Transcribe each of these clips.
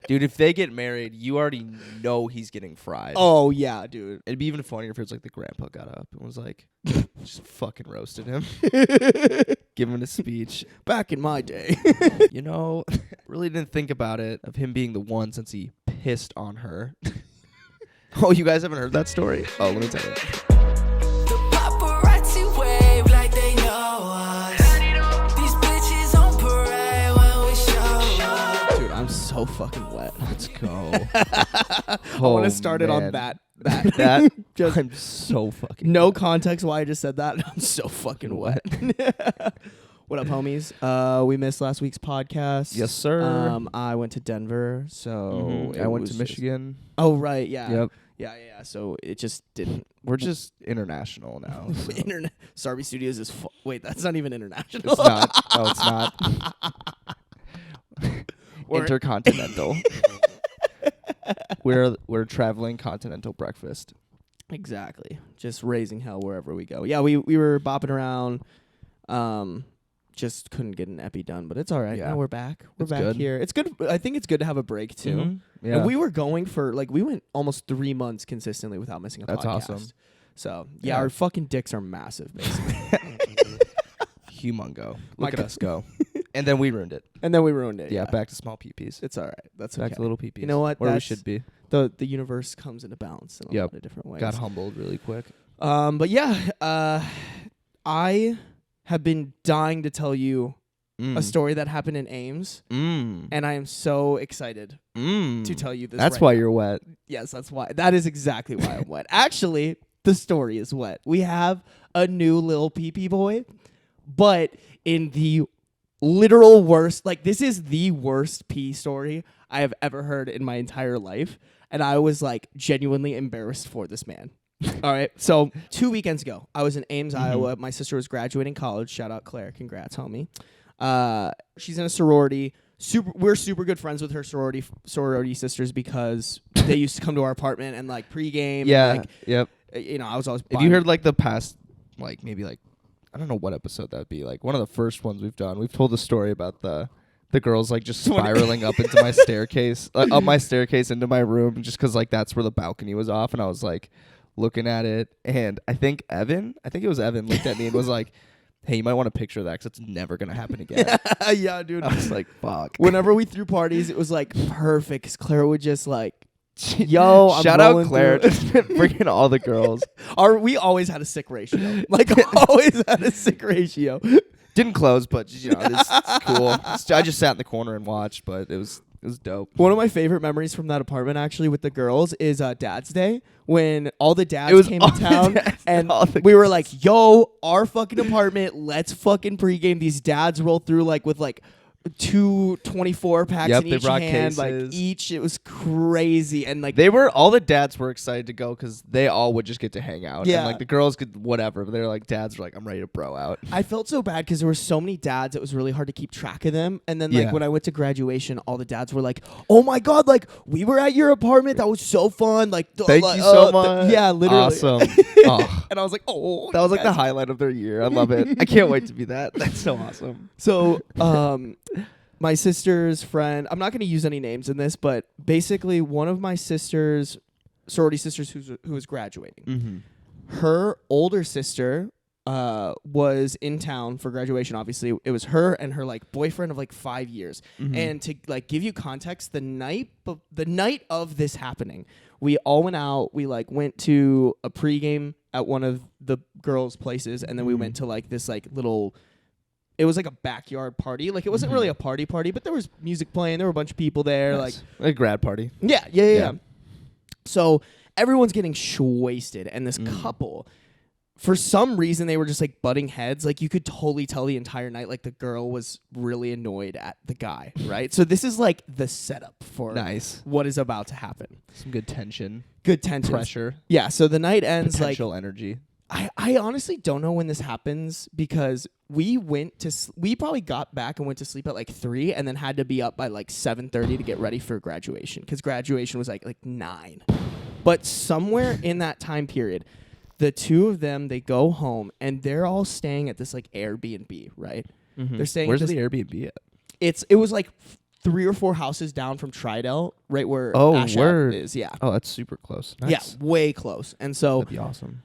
Dude, if they get married, you already know he's getting fried. Oh, yeah, dude. It'd be even funnier if it was like the grandpa got up and was like, just fucking roasted him. Give him a speech. Back in my day. You know, really didn't think about it, of him being the one since he pissed on her. Oh, you guys haven't heard that story? Oh, let me tell you. The paparazzi wave like they know us. These bitches on parade when we show up. Dude, I'm so fucking wet. Let's go. I want to start it on that. That Just I'm so fucking no wet. context why I just said that. I'm so fucking wet. What up, homies? We missed last week's podcast. Yes, sir. I went to Denver, so I went to Michigan. Oh, right, yeah. Yep. Yeah. So it just didn't. We're just international now. So. Internet. Sarby Studios is. Wait, that's not even international. It's not. No, it's not. Intercontinental. We're traveling continental breakfast. Exactly. Just raising hell wherever we go. Yeah, we were bopping around. Just couldn't get an epi done, but it's all right. Yeah. Now we're back. We're It's back good. here. It's good. I think it's good to have a break too. Mm-hmm. Yeah. And we were going for we went almost 3 months consistently without missing a podcast. That's awesome. So Yeah. our fucking dicks are massive, basically. Humongo. My Look at God. us go. And then we ruined it. And then we ruined it. Yeah, back to small peepees. It's all right. That's Back okay. to little peepees. You know what? Where we That's- should be. The universe comes into balance in a lot of different ways. Got humbled really quick. But yeah, I have been dying to tell you a story that happened in Ames, and I am so excited to tell you this. That's right why now. you're wet. Yes, that's why. That is exactly why I'm wet. Actually, the story is wet. We have a new little pee-pee boy, but in the literal worst, this is the worst pee story I have ever heard in my entire life. And I was genuinely embarrassed for this man. All right. So 2 weekends ago, I was in Ames, Iowa. My sister was graduating college. Shout out Claire. Congrats, homie. She's in a sorority. We're super good friends with her sorority sisters because they used to come to our apartment and pregame. Yeah. And, Yep. I was always. Have you heard the past, maybe I don't know what episode that would be. One of the first ones we've done. We've told the story about the girls just spiraling up into my staircase, up my staircase into my room, just because that's where the balcony was off, and I was looking at it, and I think it was Evan looked at me and was like, "Hey, you might want to picture that because it's never gonna happen again." Yeah, dude. I was like, "Fuck." Whenever we threw parties, it was perfect. 'Cause Claire would just yo, I'm shout out rolling Claire, through. just bringing all the girls. We always had a sick ratio. Always had a sick ratio. Didn't close, but it's cool. I just sat in the corner and watched, but it was dope. One of my favorite memories from that apartment, actually, with the girls, is Dad's Day when all the dads came to town, and we were like, "Yo, our fucking apartment, let's fucking pregame." These dads roll through with 2 24 packs Yep, in they each brought hand, cases. each. It was crazy, and All the dads were excited to go because they all would just get to hang out. Yeah. And the girls could whatever. But they're dads were I'm ready to bro out. I felt so bad because there were so many dads. It was really hard to keep track of them. And then Yeah. when I went to graduation, all the dads were like, "Oh my God, we were at your apartment. That was so fun. Thank you so much. Yeah, literally. Awesome. Oh, And I was like, "Oh." that was you the guys." highlight of their year. I love it. I can't wait to be that. That's so awesome. So, my sister's friend, I'm not going to use any names in this, but basically one of my sister's sorority sisters who was graduating, her older sister was in town for graduation. Obviously, it was her and her boyfriend of 5 years. And to give you context, the night of this happening, we all went out. We went to a pregame at one of the girls' places, and then we went to this little. It was a backyard party. It wasn't really a party, but there was music playing. There were a bunch of people there. Nice. A grad party. Yeah. So everyone's getting wasted, and this couple, for some reason, they were just butting heads. You could totally tell the entire night. The girl was really annoyed at the guy, right? So this is the setup for Nice. what is about to happen. Some good tension. Good tension, Pressure. Yeah. So the night ends Potential energy. I honestly don't know when this happens because we probably got back and went to sleep at 3 and then had to be up by 7:30 to get ready for graduation because graduation was 9. But somewhere in that time period, the two of them, they go home and they're all staying at this Airbnb, right? They're staying Where's at this, the Airbnb at? it was 3 or 4 houses down from Tridel, right where Oh, Ash Ave word. is. Yeah. Oh, that's super close. Nice. Yeah, way close. And so That'd be awesome.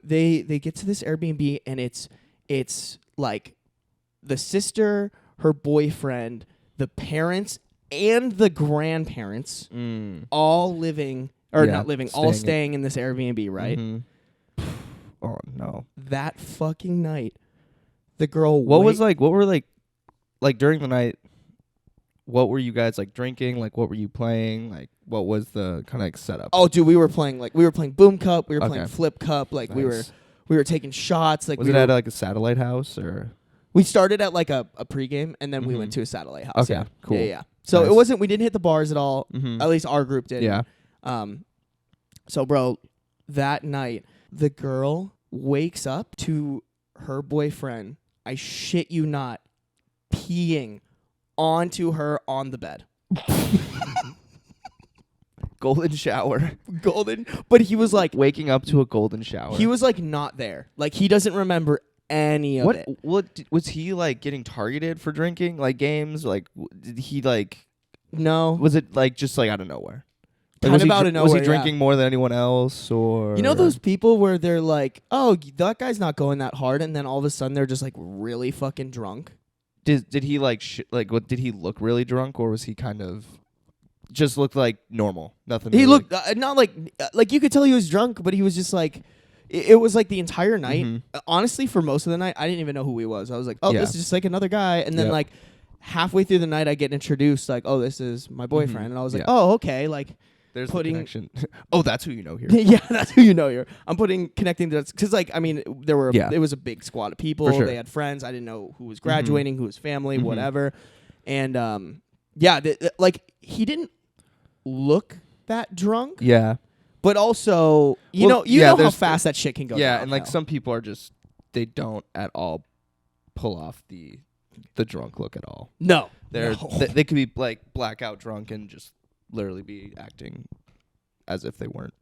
they get to this Airbnb, and it's like the sister, her boyfriend, the parents, and the grandparents all living, or not living, all staying in this Airbnb, right? Mm-hmm. Oh, no. That fucking night, the girl... What were during the night, what were you guys, like, drinking? Like, what were you playing? Like, what was the kind of, like, setup? Oh, dude, we were playing Boom Cup, we were playing Okay. Flip Cup, like, Nice. we were taking shots. Like, Was it at, like, a satellite house, or? we started at, like, a pregame, and then we Mhm. went to a satellite house. Okay, Yeah. cool. Yeah. So Nice. we didn't hit the bars at all. Mhm. At least our group did. Yeah. So, bro, that night, the girl wakes up to her boyfriend, I shit you not, peeing onto her on the bed. Golden shower. Golden. But he was like, Waking up to a golden shower. he was like not there. Like, he doesn't remember any of it. Was he, like, getting targeted for drinking, like, games? Like, did he, like, No. was it, like, just, like, out of nowhere? Like, Kind was of he out dr- of nowhere, Was he yeah. drinking more than anyone else, or? You know those people where they're like, oh, that guy's not going that hard, and then all of a sudden they're just like really fucking drunk? Did he, like, what, did he look really drunk, or was he kind of just looked like normal? Nothing. He really- looked not like you could tell he was drunk, but he was just like, it was like the entire night. Mhm. Honestly, for most of the night, I didn't even know who he was. I was like, oh, Yeah. this is just like another guy. And then Yep. like halfway through the night, I get introduced like, oh, this is my boyfriend. And I was like, Yeah. oh, okay. Like, There's putting- the connection. Oh, that's who you know here. yeah, that's who you know here. I'm connecting to, because like, I mean, Yeah. it was a big squad of people. For sure. They had friends. I didn't know who was graduating, who was family, Mhm. whatever. And yeah, like he didn't look that drunk. Yeah. But also, you Well, know yeah, how there's- fast that shit can go. Yeah, and like downhill. some people are just, they don't at all pull off the drunk look at all. No, They're no. they could be like blackout drunk and just literally be acting as if they weren't.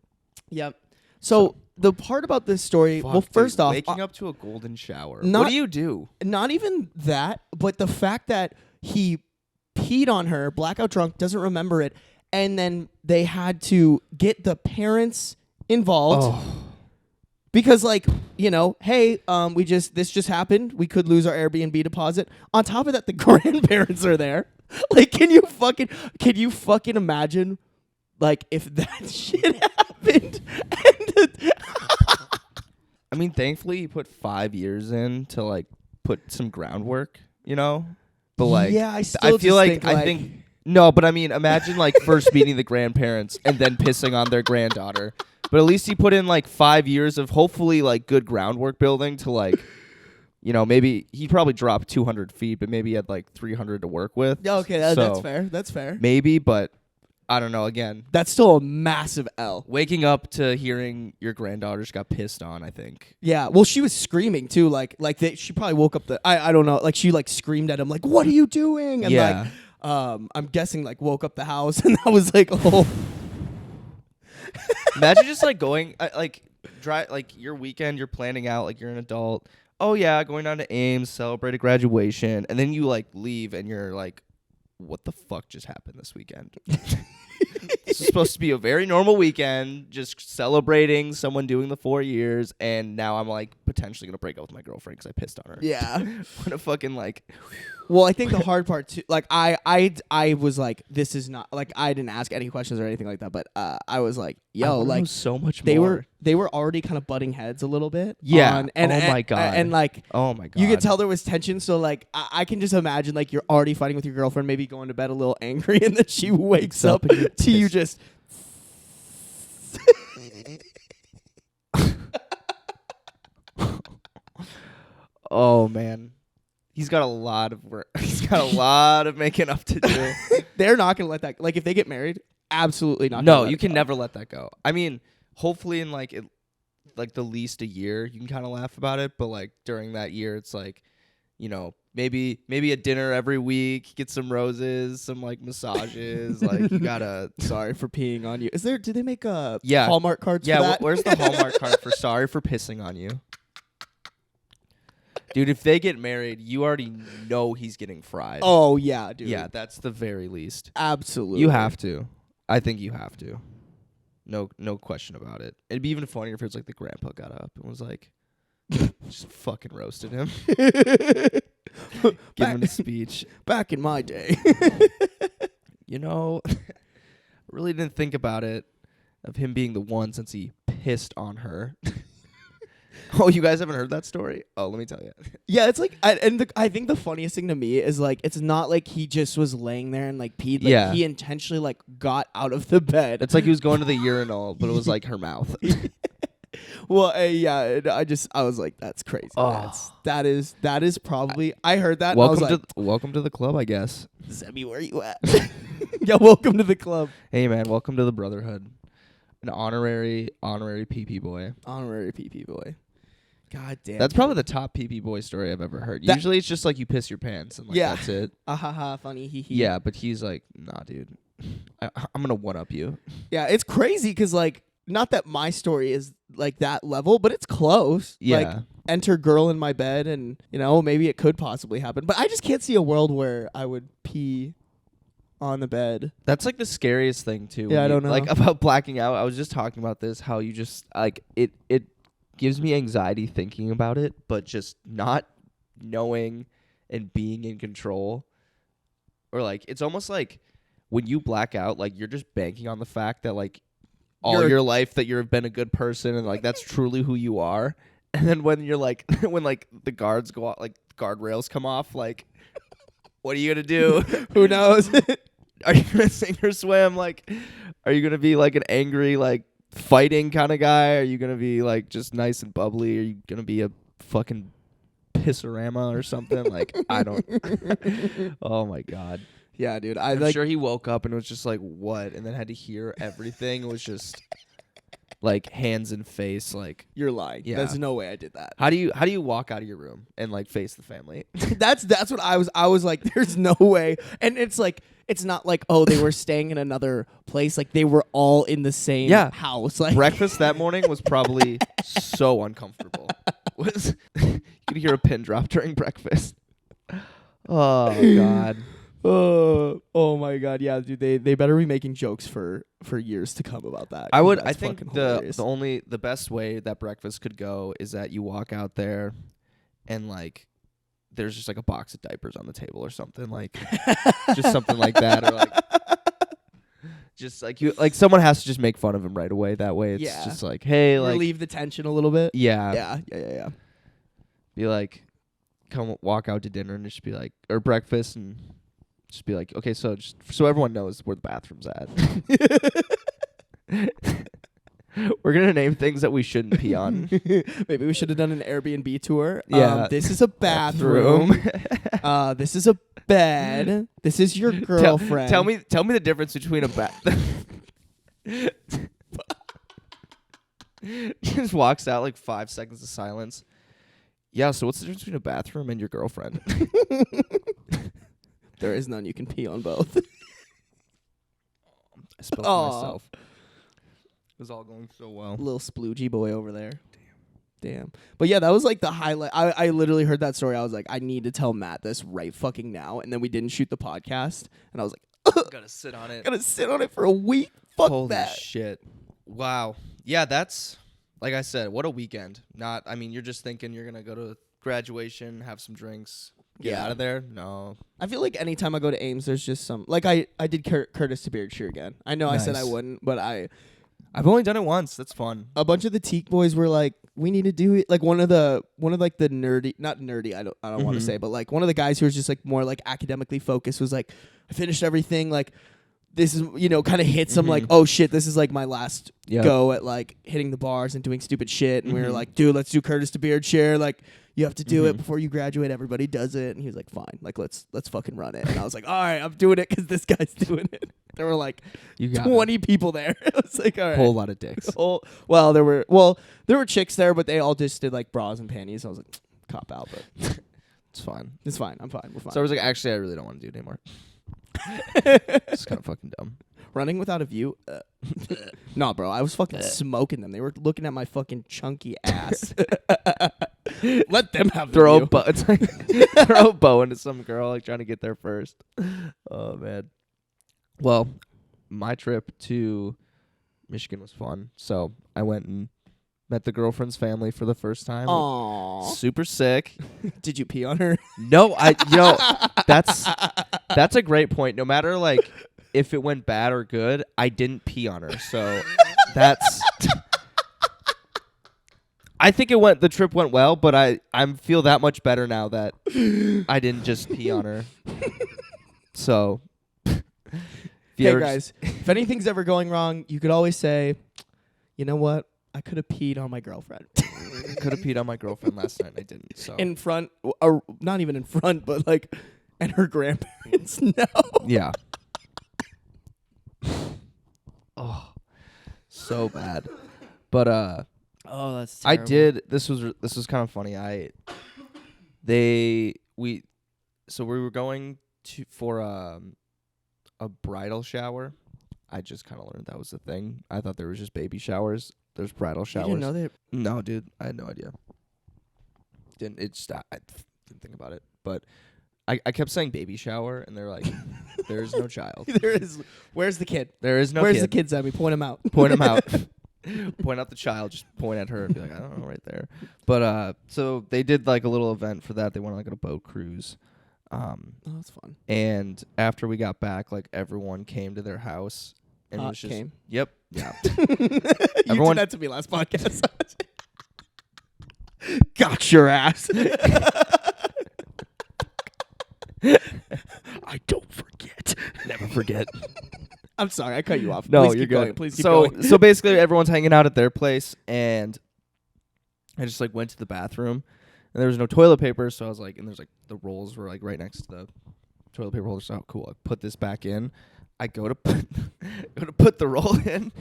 Yep. So the part about this story, well, Fuck, first dude, off, waking up to a golden shower. not- What do you do? not even that, but the fact that he peed on her, blackout drunk, doesn't remember it, and then they had to get the parents involved because, like, you know, hey, this just happened. We could lose our Airbnb deposit. On top of that, the grandparents are there. Like, can you fucking imagine, like, if that shit happened? I mean, thankfully, he put 5 years in to like put some groundwork, you know. But like, yeah, I I still feel just like I think no, but I mean, imagine like first meeting the grandparents and then pissing on their granddaughter. But at least he put in like 5 years of hopefully like good groundwork building to like, you know, maybe he probably dropped 200 feet, but maybe he had like 300 to work with. Okay, that's So, fair. That's fair. Maybe, but I don't know. Again, That's still a massive L. waking up to hearing your granddaughter just got pissed on, I think. Yeah, well, she was screaming too. She probably woke up I don't know. Like, she like screamed at him, like, "What are you doing?" And Yeah. like, I'm guessing like woke up the house, and I was like, "Oh, Imagine just like going like your weekend, you're planning out like you're an adult. Oh yeah, going down to Ames, celebrate a graduation, and then you like leave and you're like, what the fuck just happened this weekend? This is supposed to be a very normal weekend, just celebrating someone doing the 4 years, and now I'm like potentially gonna break up with my girlfriend because I pissed on her. yeah." What a fucking like. Well, I think the hard part too, like I was like, this is not like, I didn't ask any questions or anything like that, but I was like, I yo, wanna know like so much they more. were already kind of butting heads a little bit. Yeah. And Oh my God. And like, Oh my god. you could tell there was tension. So like, I can just imagine like you're already fighting with your girlfriend, maybe going to bed a little angry, and then she wakes up and you're to you pissed. just. Oh man. He's got a lot of work. He's got a lot of making up to do. They're not gonna let that. Like, if they get married, absolutely not. No, gonna let you it can go. never let that go. I mean, hopefully in like the least a year, you can kind of laugh about it. But like during that year, it's like, you know, maybe a dinner every week, get some roses, some like massages. Like you gotta. Sorry for peeing on you. Do they make Yeah. Hallmark cards? Yeah, for that? where's the Hallmark card for sorry for pissing on you? Dude, if they get married, you already know he's getting fried. Oh yeah, dude. yeah, that's the very least. Absolutely. You have to. I think you have to. No question about it. It'd be even funnier if it was like the grandpa got up and was like, just fucking roasted him. Give him a speech. Back in my day. You know, I really didn't think about it of him being the one since he pissed on her. Oh, you guys haven't heard that story? Oh, let me tell you. Yeah, it's like, I think the funniest thing to me is like, it's not like he just was laying there and like peed. Like, Yeah. he intentionally like got out of the bed. It's like he was going to the urinal, but it was like her mouth. Well, yeah, I was like, that's crazy. Oh. That is probably. I heard that. And I was Welcome to the club, I guess. Zebby, where you at? Yeah, welcome to the club. Hey, man, welcome to the brotherhood. An honorary PP boy. Honorary PP boy. God damn. That's probably the top PP boy story I've ever heard. That- Usually it's just like you piss your pants and like Yeah. that's it. Ahaha, funny, hee hee. Yeah, but he's like, nah, dude. I'm gonna one up you. Yeah, it's crazy because like, not that my story is like that level, but it's close. Yeah. Like, enter girl in my bed, and you know maybe it could possibly happen, but I just can't see a world where I would pee on the bed. That's like the scariest thing too. Yeah, I don't know. Like about blacking out. I was just talking about this. How you just like it gives me anxiety thinking about it, but just not knowing and being in control, or like it's almost like when you black out, like you're just banking on the fact that like all your life that you've been a good person and like that's truly who you are. And then when you're like when like the guards go out, like guardrails come off, like what are you gonna do? Who knows? Are you gonna sink or swim? Like, are you gonna be like an angry, like fighting kind of guy? Are you gonna be like just nice and bubbly? Are you gonna be a fucking pissorama or something? Like, I don't. Oh my god. Yeah, dude. I'm sure he woke up and was just like, what? And then had to hear everything. It was just like hands and face. Like, You're lying. Yeah. There's no way I did that. how do you walk out of your room and like face the family? That's what I was like, there's no way. And it's like, it's not like, oh, they were staying in another place. Like they were all in the same house. Like Breakfast that morning was probably so uncomfortable. You could hear a pin drop during breakfast. Oh god. Oh my god, yeah, dude. They better be making jokes for years to come about that. I think the best way that breakfast could go is that you walk out there and like there's just like a box of diapers on the table or something, like just something like that, or like just like you like someone has to just make fun of him right away. That way it's just like, hey, like relieve the tension a little bit. Yeah. Yeah. Be like, come walk out to dinner and just be like, or breakfast and just be like, okay, so just so everyone knows where the bathroom's at. We're gonna name things that we shouldn't pee on. Maybe we should have done an Airbnb tour. Yeah. This is a bathroom. This is a bed. This is your girlfriend. Tell me the difference between a bath. Just walks out like 5 seconds of silence. Yeah, so what's the difference between a bathroom and your girlfriend? There is none. You can pee on both. I spilled myself. It was all going so well. Little sploogey boy over there. Damn. But yeah, that was like the highlight. I literally heard that story. I was like, I need to tell Matt this right fucking now. And then we didn't shoot the podcast. And I was like, Gotta sit on it. Gotta sit on it for a week. Fuck Holy that. shit. Wow. Yeah, that's, like I said, what a weekend. You're just thinking you're gonna go to graduation, have some drinks, get out of there. No. I feel like anytime I go to Ames, there's just some, like I did Curtis to Beard Cheer again. I know Nice. I said I wouldn't, but I've only done it once. That's fun. a bunch of the Teak boys were like, we need to do it. Like one of the nerdy, not nerdy, I don't want to say, but like one of the guys who was just like more like academically focused was like, I finished everything. Like this is, kind of hits him like, oh shit, this is like my last go at like hitting the bars and doing stupid shit. And we were like, dude, let's do Curtis to Beard Share. Like you have to do it before you graduate. Everybody does it. And he was like, fine, like let's fucking run it. And I was like, all right, I'm doing it because this guy's doing it. There were like 20 people there. I was like, all right. Whole lot of dicks. Well, there were chicks there, but they all just did like bras and panties. I was like, cop out, but It's fine. it's fine. I'm fine. We're fine. So I was like, actually, I really don't want to do it anymore. It's kind of fucking dumb. Running without a view? Nah, bro. I was fucking smoking them. They were looking at my fucking chunky ass. Let them have throw the a bow. It's like throw a bow into some girl like trying to get there first. Oh man. Well, my trip to Michigan was fun. So I went and met the girlfriend's family for the first time. Aww. Super sick. Did you pee on her? No, that's a great point. No matter like if it went bad or good, I didn't pee on her. So that's I think the trip went well, but I feel that much better now that I didn't just pee on her. So hey guys, if anything's ever going wrong, you could always say, you know what? I could have peed on my girlfriend. Could have peed on my girlfriend last night and I didn't. So in front, or not even in front, but like, and her grandparents know. yeah. Oh, so bad. But oh, that's I terrible. did. This was kind of funny. We were going for a bridal shower. I just kind of learned that was the thing. I thought there was just baby showers. There's bridal showers. You didn't know that? No, dude, I had no idea. I didn't think about it. But I kept saying baby shower, and they're like, "There's no child. There is. Where's the kid? There is no Where's kid. the kid, Zabby? Point him out. Point him out. Point out the child. Just point at her and be like, I don't know, right there. But so they did like a little event for that. They went on like a boat cruise. Oh, that's fun. And after we got back, like everyone came to their house. And it was just, came? Yep. Yeah. Everyone did that to me last podcast. Got your ass. I don't forget. Never forget. I'm sorry, I cut you off. No, Please you're keep good. going. Please keep so going. so basically, everyone's hanging out at their place, and I just like went to the bathroom, and there was no toilet paper, so I was like, and there's like the rolls were like right next to the toilet paper holder. So oh, cool. I put this back in. I go to put the roll in.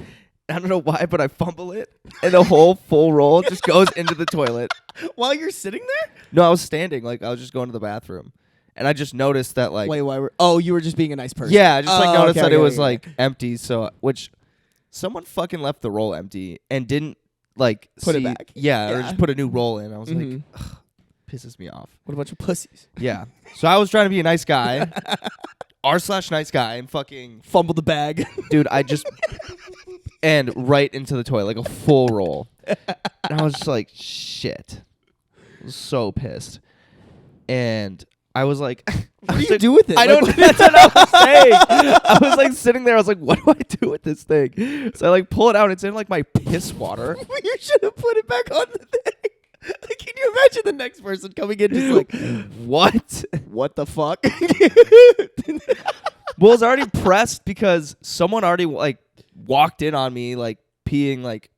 I don't know why, but I fumble it, and the whole full roll just goes into the toilet. While you're sitting there? No, I was standing. Like I was just going to the bathroom, and I just noticed that like Wait, why? You were just being a nice person. yeah, I just like noticed that it was okay. like empty. So which someone fucking left the roll empty and didn't like Put it see- back. Yeah, or Yeah. just put a new roll in. I was like, Mhm. ugh, pisses me off. What a bunch of pussies. Yeah. So I was trying to be a nice guy, r/nice guy, and fucking Fumble the bag. dude, I just and right into the toilet like a full roll. And I was just like, shit. I was so pissed. And I was like, What do you do with it? I don't. That's what I was saying. I was like sitting there. I was like, what do I do with this thing? So I like pull it out. It's in like my piss water. You should have put it back on the thing. Can you imagine the next person coming in just like, What? what the fuck? Well, it's already pressed because someone already like walked in on me like peeing like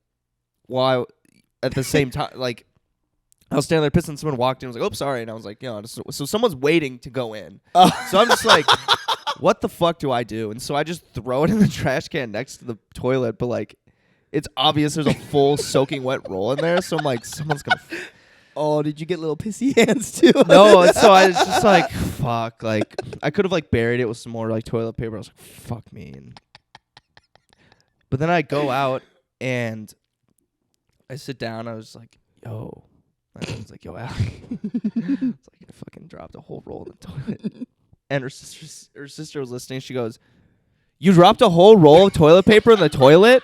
while at the same time like. I was standing there pissing. Someone walked in. I was like, "Oh, sorry," and I was like, so someone's waiting to go in. So I'm just like, "What the fuck do I do?" And so I just throw it in the trash can next to the toilet. But like, it's obvious there's a full soaking wet roll in there. So I'm like, someone's gonna. Oh, did you get little pissy hands too? No, and so I was just like, "Fuck!" Like, I could have like buried it with some more like toilet paper. I was like, "Fuck me!" But then I go out and I sit down. I was like, "Yo." My friend's like, yo, Allie. It's like, I fucking dropped a whole roll in the toilet. And her sister was listening. She goes, you dropped a whole roll of toilet paper in the toilet?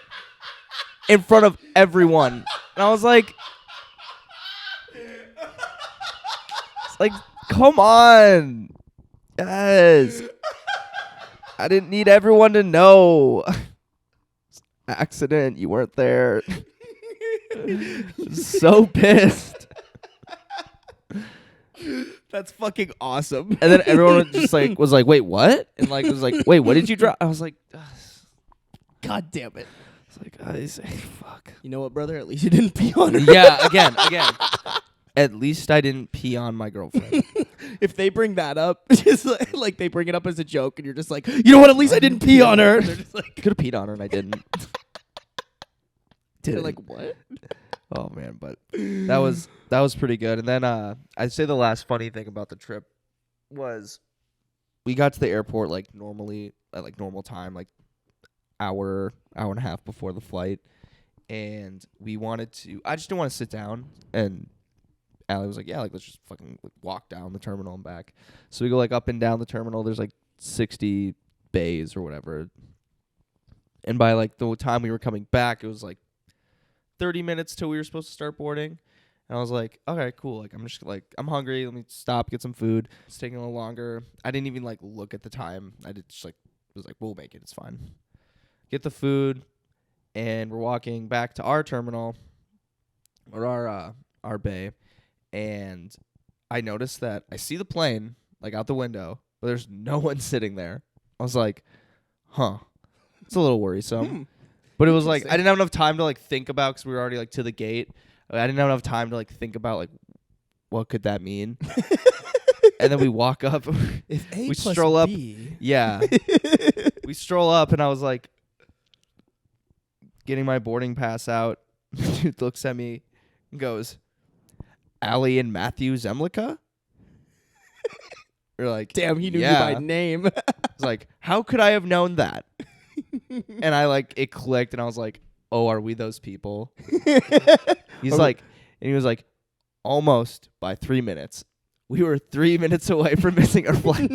In front of everyone. And I was like, it's like, come on. Yes. I didn't need everyone to know. It's an accident. You weren't there. So pissed. That's fucking awesome. And then everyone just like was like, wait, what? And like was like, wait, what did you drop? I was like, God damn it. it's like, I say, fuck. You know what, brother? At least you didn't pee on her. Yeah, again. At least I didn't pee on my girlfriend. If they bring that up, just like they bring it up as a joke, and you're just like, you know what? At least I didn't pee on her. They're just like, Could have peed on her and I didn't. they're like, what? Oh man, but that was pretty good. And then I'd say the last funny thing about the trip was we got to the airport like normally at like normal time, like hour and a half before the flight, and I just didn't want to sit down and Allie was like, yeah, like let's just fucking walk down the terminal and back. So we go like up and down the terminal. There's like 60 bays or whatever. And by like the time we were coming back, it was like 30 minutes till we were supposed to start boarding. And I was like, okay, cool. Like, I'm just like, I'm hungry. Let me stop, get some food. It's taking a little longer. I didn't even like look at the time. I did just like, was like, we'll make it. It's fine. Get the food. And we're walking back to our terminal or our bay. And I noticed that I see the plane like out the window, but there's no one sitting there. I was like, huh, it's a little worrisome. But it was like, I didn't have enough time to like think about, because we were already like to the gate. I didn't have enough time to like think about like what could that mean. And then we walk up. If A we plus stroll up. B. Yeah. We stroll up, and I was like, getting my boarding pass out. Dude looks at me and goes, Allie and Matthew Zemlicka? We're like, Damn, he knew yeah. you by name. I was like, how could I have known that? And I like, it clicked, and I was like, oh, are we those people? He's like, and he was like, almost by 3 minutes. We were 3 minutes away from missing our flight.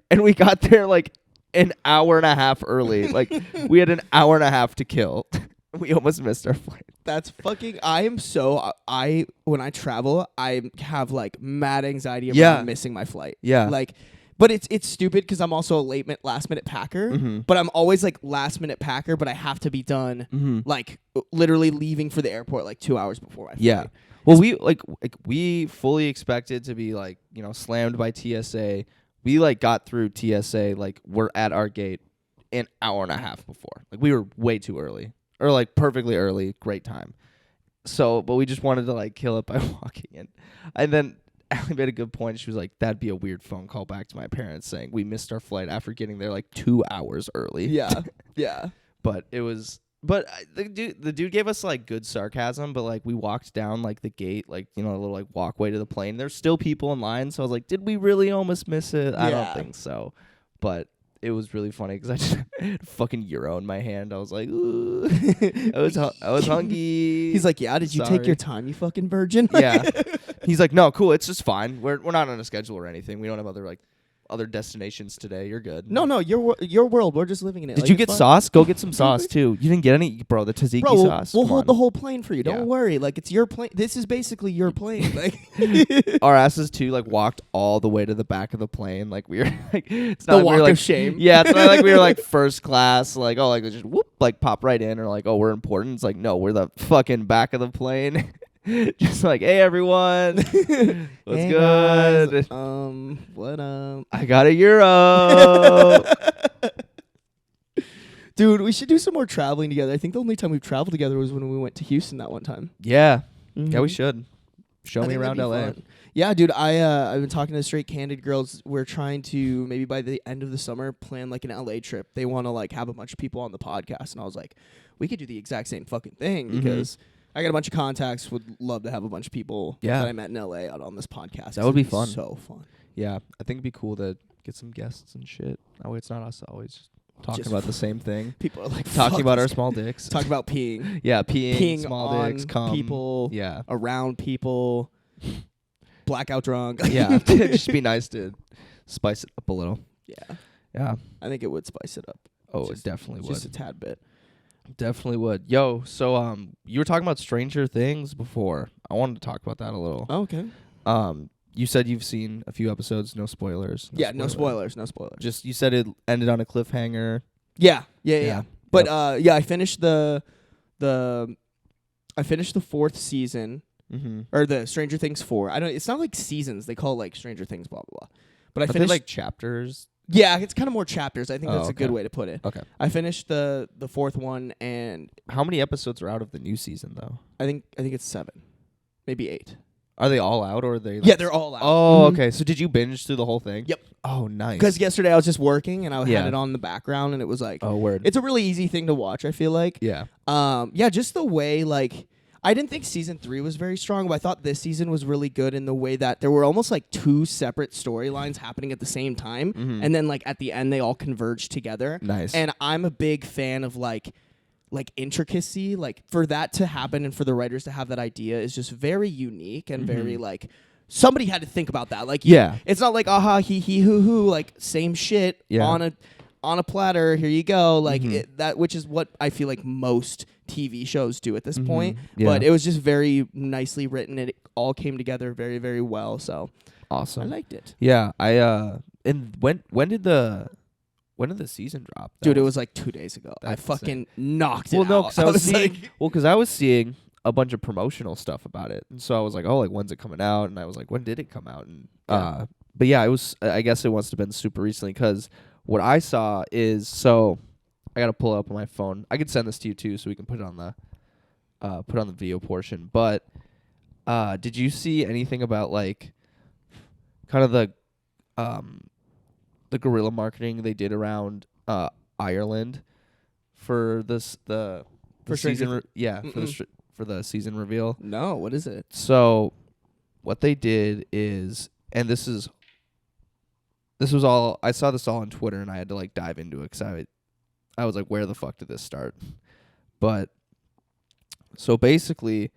And we got there like an hour and a half early. Like, we had an hour and a half to kill. We almost missed our flight. That's fucking. When I travel, I have like mad anxiety about missing my flight. Yeah. Like, but it's stupid because I'm also a last minute packer. Mm-hmm. But I'm always like last minute packer, but I have to be done like literally leaving for the airport like 2 hours before my flight. Yeah. Well, we fully expected to be like, you know, slammed by TSA. We like got through TSA, like we're at our gate an hour and a half before. Like we were way too early, or like perfectly early. Great time. So, but we just wanted to like kill it by walking in. And then Allie made a good point. She was like, that'd be a weird phone call back to my parents saying we missed our flight after getting there like 2 hours early. Yeah. Yeah. But it was, the dude gave us like good sarcasm, but like we walked down like the gate, like, you know, a little like walkway to the plane. There's still people in line. So I was like, did we really almost miss it? I don't think so. But it was really funny because I just had a fucking euro in my hand. I was like, ooh. I was hungry. He's like, yeah, did you take your time, you fucking virgin? Yeah. He's like, no, cool. It's just fine. We're not on a schedule or anything. We don't have other destinations today. You're good. No, your world. We're just living in it. Did like, you get sauce? Go get some sauce too. You didn't get any, bro. The tzatziki sauce. We'll Come hold on. the whole plane for you. Don't Yeah. worry. Like, it's your plane. This is basically your plane. Like, Our asses too, like walked all the way to the back of the plane. Like we were like, it's not the like walk we were, like, of shame. Yeah, it's not like we were like first class. Like, oh, like just whoop, like pop right in, or like, oh, we're important. It's like, no, we're the fucking back of the plane. Just like, hey everyone, what's Hey, good? guys. What up? I got a euro. Dude, we should do some more traveling together. I think the only time we've traveled together was when we went to Houston that one time. Yeah, Mm-hmm. yeah, we should. Show I me think around that'd be LA. fun. Yeah, dude, I've been talking to Straight Candid girls. We're trying to maybe by the end of the summer plan like an LA trip. They want to like have a bunch of people on the podcast, and I was like, we could do the exact same fucking thing because I got a bunch of contacts. Would love to have a bunch of people that I met in LA out on this podcast. That would be It'd fun. So fun. Yeah, I think it'd be cool to get some guests and shit. That way, it's not us always just talking Just about the same thing. People are like Talking "Fuck about our this guy." small dicks. Talk about peeing. Yeah, peeing small on dicks, cum. people. Yeah. Around people. Blackout drunk. Yeah, it'd just be nice to spice it up a little. Yeah. Yeah. I think it would spice it up. Oh, Just- it definitely would. Just a tad bit. Definitely would. Yo, so you were talking about Stranger Things before. I wanted to talk about that a little. Oh, okay. You said you've seen a few episodes, no spoilers. No spoilers. No spoilers. Just you said it ended on a cliffhanger. Yeah. But Yep. I finished the fourth season Mm-hmm. or the Stranger Things 4. I don't. It's not like seasons. They call it like Stranger Things blah blah blah. But I Are they finished like chapters. Yeah, it's kind of more chapters. I think Oh, that's a good okay. way to put it. Okay. I finished the fourth one, and How many episodes are out of the new season though? I think it's 7, maybe 8. Are they all out or are they? Like Yeah, they're all out. Oh, Mhm. okay. So did you binge through the whole thing? Yep. Oh, nice. Because yesterday I was just working and I Yeah. had it on in the background, and it was like Oh, word. it's a really easy thing to watch. I feel like. Yeah. Just the way like I didn't think season 3 was very strong, but I thought this season was really good in the way that there were almost like 2 separate storylines happening at the same time, Mhm. and then like at the end they all converged together. Nice. And I'm a big fan of like like intricacy, like for that to happen and for the writers to have that idea is just very unique and very like somebody had to think about that. Like it's not like aha he hoo hoo like same shit on a platter, here you go, like that, which is what I feel like most TV shows do at this point. But it was just very nicely written. It all came together very, very well. So awesome. I liked it. Yeah, and when did the season drop? Dude, it was like 2 days ago. I fucking knocked it out. Well, no, because I was seeing a bunch of promotional stuff about it, and so I was like, oh, like when's it coming out? And I was like, when did it come out? And but yeah, it was. I guess it must have been super recently because what I saw is so. I gotta pull it up on my phone. I could send this to you too, so we can put it on the video portion. But did you see anything about like kind of the guerrilla marketing they did around Ireland for the season? For the season reveal. No, what is it? So what they did is, and this was all I saw this all on Twitter, and I had to like dive into it because I was like, where the fuck did this start? But so basically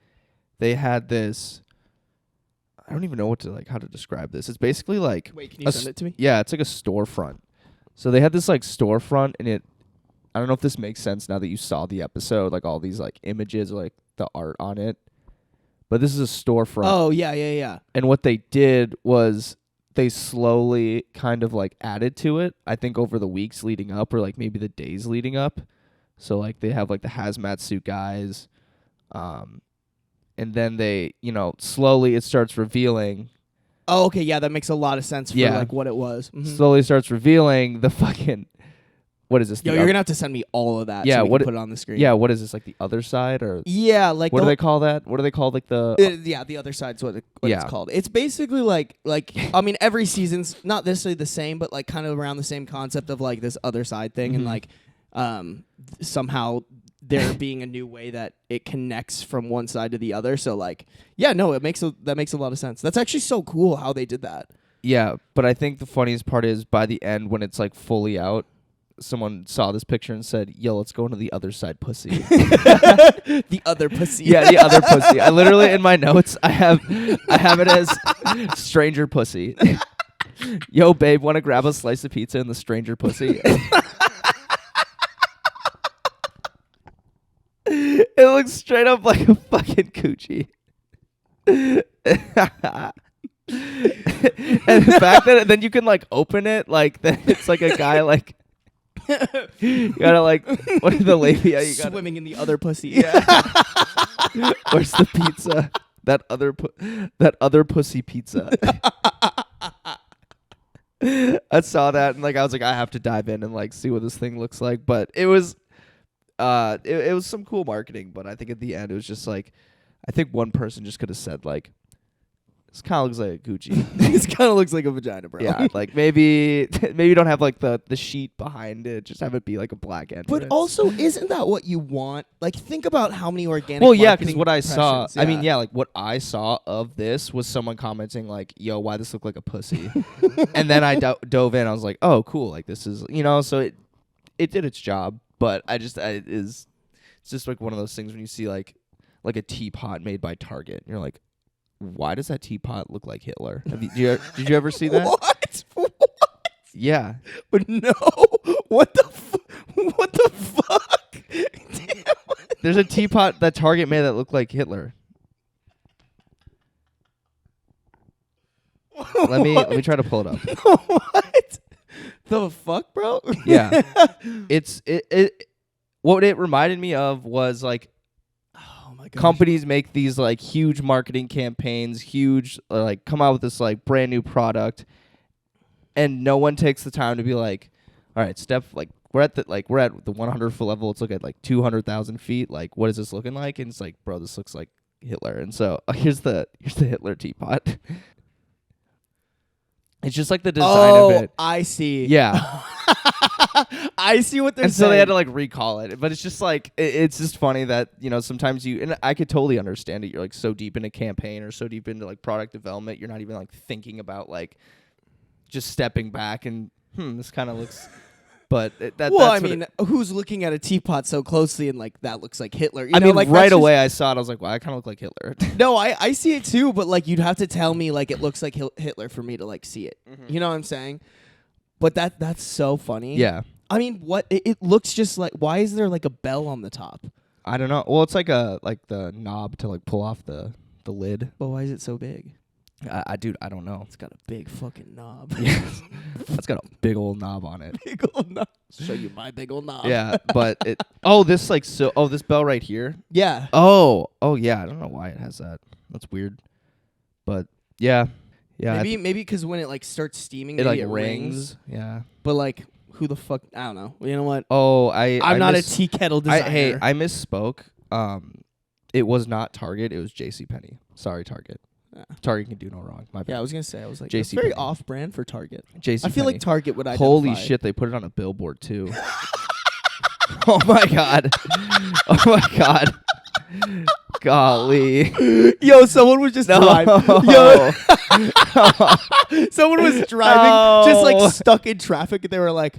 they had this, I don't even know how to describe this. It's basically like, wait, can you send it to me? Yeah, it's like a storefront. So they had this like storefront, and I don't know if this makes sense now that you saw the episode, like all these like images, or, like the art on it. But this is a storefront. Oh, yeah. And what they did was they slowly kind of like added to it, I think over the weeks leading up, or like maybe the days leading up. So like they have like the hazmat suit guys. And then they, slowly it starts revealing. Oh, okay. Yeah, that makes a lot of sense for like what it was. Slowly starts revealing the fucking, what is this? Yo, you're going to have to send me all of that so we can put it on the screen. Yeah, what is this, like the other side? Or yeah, like what do they call that? What do they call like the... the other side's what it's called. It's basically like I mean, every season's not necessarily the same, but like kind of around the same concept of like this other side thing, and like somehow there being a new way that it connects from one side to the other. So like, yeah, no, that makes a lot of sense. That's actually so cool how they did that. Yeah, but I think the funniest part is by the end when it's like fully out, someone saw this picture and said, yo, let's go into the other side pussy. The other pussy. Yeah, the other pussy. I literally, in my notes, I have it as stranger pussy. Yo, babe, want to grab a slice of pizza in the stranger pussy? It looks straight up like a fucking coochie. And the fact that then you can like open it, like then it's like a guy like you gotta like, what is the labia? You gotta swimming in the other pussy. Yeah. Where's the pizza? That other pussy pizza. I saw that and like I was like, I have to dive in and like see what this thing looks like. But it was it was some cool marketing, but I think at the end it was just like, I think one person just could have said like, this kind of looks like a Gucci. This kind of looks like a vagina, bro. Yeah, like maybe you don't have like the sheet behind it. Just have it be like a black entrance. But also, isn't that what you want? Like, think about how many organic. Well, yeah, because what I saw, impressions, I mean, yeah, like what I saw of this was someone commenting like, "Yo, why this look like a pussy?" And then I dove in. I was like, "Oh, cool! Like this is, so it did its job." But it's just like one of those things when you see like a teapot made by Target, and you're like, why does that teapot look like Hitler? Did you ever see that? What? Yeah. But no. What the fuck? Damn. There's a teapot that Target made that looked like Hitler. Let me try to pull it up. What? The fuck, bro? Yeah. It what it reminded me of was like, companies make these like huge marketing campaigns, like come out with this like brand new product, and no one takes the time to be like, all right, like we're at the 100-foot level. Let's look at like 200,000 feet. Like, what is this looking like? And it's like, bro, this looks like Hitler. And so here's the Hitler teapot. It's just like the design of it. I see. Yeah. I see what they're saying. And so they had to like recall it. But it's just like, it's just funny that, sometimes and I could totally understand it. You're like so deep in a campaign or so deep into like product development. You're not even like thinking about like just stepping back and, this kind of looks, But that's Well, I what mean, who's looking at a teapot so closely and like that looks like Hitler? You I know, mean, like right that's just- away I saw it. I was like, "Wow, I kind of look like Hitler." No, I see it too, but like you'd have to tell me like it looks like Hitler for me to like see it. You know what I'm saying? But that's so funny. Yeah, I mean, what it looks just like. Why is there like a bell on the top? I don't know. Well, it's like the knob to like pull off the lid. But why is it so big? Dude, I don't know. It's got a big fucking knob. Yeah, it's got a big old knob on it. Big old knob. Show you my big old knob. Yeah, but this this bell right here. Yeah. Oh yeah. I don't know why it has that. That's weird. But yeah. Maybe because when it like starts steaming, It maybe like it rings. Yeah. But like, who the fuck? I don't know. You know what? Oh, I'm not a tea kettle designer. Hey, I misspoke. It was not Target. It was JCPenney. Sorry, Target. Yeah. Target can do no wrong. My Yeah, bad. I was gonna say. I was like, JC it's very Penney. off-brand for Target. JC I feel like Target would identify. Holy shit, they put it on a billboard too. Oh my god. Oh my god. Golly. Yo, someone was just driving. Yo, someone was driving, just like stuck in traffic, and they were like,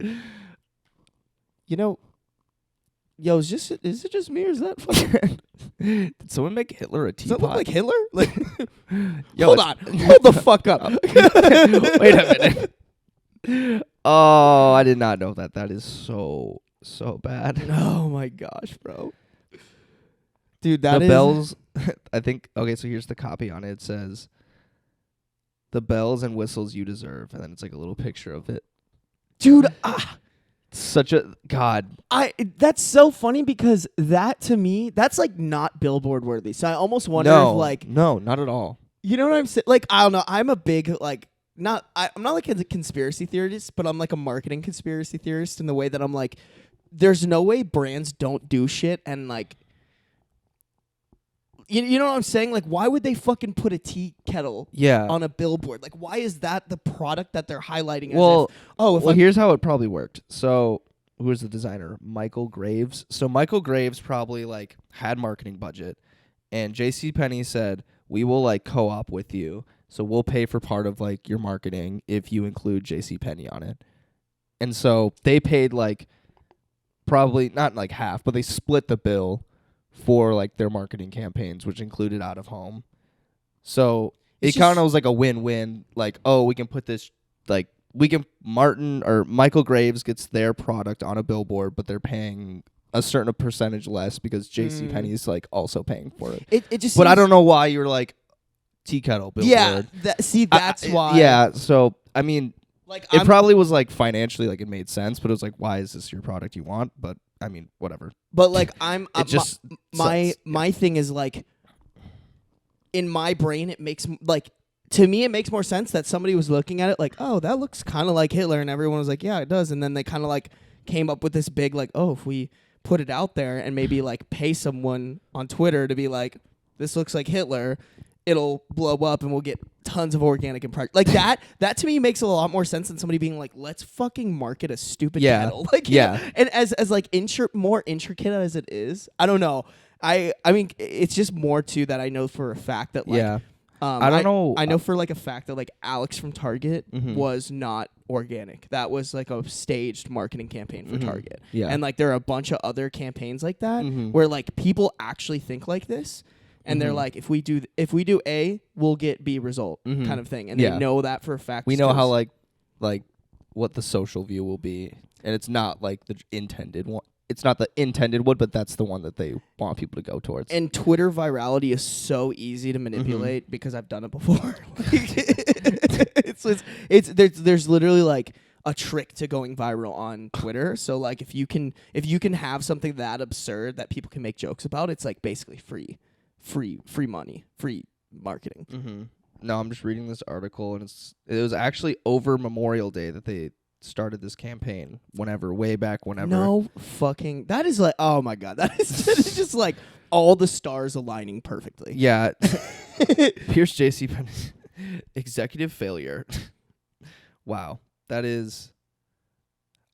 you know, yo, is it just me or is that fucking? Did someone make Hitler a Does that look teapot? like Hitler? Like, Yo, hold on, hold the fuck up. Wait a minute. Oh, I did not know that. That is so bad. Oh my gosh, bro. Dude, The that is bells, I think, okay, so here's the copy on it. It says, "The bells and whistles you deserve." And then it's like a little picture of it. dude. Such a, God. That's so funny because that to me, that's like not billboard worthy. So I almost wonder No, if like, no, not at all. you know what I'm saying? Like, I don't know. I'm a big like I'm not like a conspiracy theorist, but I'm like a marketing conspiracy theorist in the way that I'm like, there's no way brands don't do shit and like, you know what I'm saying? Like, why would they fucking put a tea kettle Yeah. on a billboard? Like, why is that the product that they're highlighting? Well, as if, here's how it probably worked. So, who was the designer? Michael Graves. So, Michael Graves probably like had marketing budget, and JCPenney said, "We will like co-op with you, so we'll pay for part of like your marketing if you include JCPenney on it." And so they paid like probably not like half, but they split the bill for like their marketing campaigns, which included out of home. So It's it kind just- of was like a win-win. Like, oh, we can put this like Michael Graves gets their product on a billboard, but they're paying a certain percentage less because JCPenney is like also paying for it. it just. But I seems- don't know why you're like tea kettle billboard. Yeah. That's why. Yeah. So I mean, Like, it probably was like financially like it made sense, but it was like, why is this your product you want? But I mean, whatever. But like It just my thing is like, in my brain it makes like, to me it makes more sense that somebody was looking at it like, oh, that looks kind of like Hitler, and everyone was like, yeah, it does, and then they kind of like came up with this big like, oh, if we put it out there and maybe like pay someone on Twitter to be like, this looks like Hitler, it'll blow up and we'll get tons of organic impressions. Like that to me makes a lot more sense than somebody being like, let's fucking market a stupid kettle. Like, you know? And as like more intricate as it is, I don't know. I mean, it's just more too that I know for a fact that like, yeah. I don't know. I know for like a fact that like Alex from Target Mhm. was not organic. That was like a staged marketing campaign for Mhm. Target. Yeah. And like there are a bunch of other campaigns like that Mhm. where like people actually think like this. And they're Mhm. like, if we do A, we'll get B result, Mhm. kind of thing. And Yeah. they know that for a fact. We know how like what the social view will be, and it's not like the intended one. It's not the intended one, but that's the one that they want people to go towards. And Twitter virality is so easy to manipulate because I've done it before. There's literally like a trick to going viral on Twitter. So like if you can have something that absurd that people can make jokes about, it's like basically free money, free marketing. Mm-hmm. No, I'm just reading this article, and it was actually over Memorial Day that they started this campaign. Way back whenever. No fucking. That is like, oh my god, that is just like all the stars aligning perfectly. Yeah. Pierce JCPenney's executive failure. Wow. That is,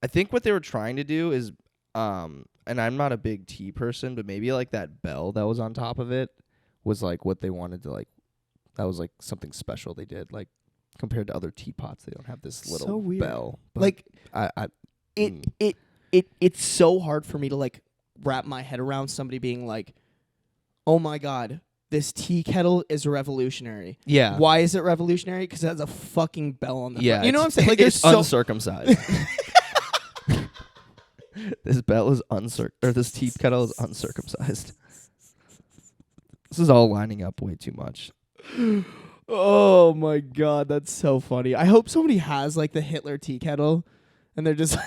I think what they were trying to do is, and I'm not a big tea person, but maybe like that bell that was on top of it was like what they wanted to like, that was like something special they did. Like compared to other teapots, they don't have this little So weird. bell. But Like, I It's so hard for me to like wrap my head around somebody being like, oh my God, this tea kettle is revolutionary. Yeah. Why is it revolutionary? Because it has a fucking bell on the Yeah. front. You know what I'm saying? Like, there's it's so uncircumcised. This bell is this tea kettle is uncircumcised. This is all lining up way too much. Oh my God, that's so funny. I hope somebody has like the Hitler tea kettle, and they're just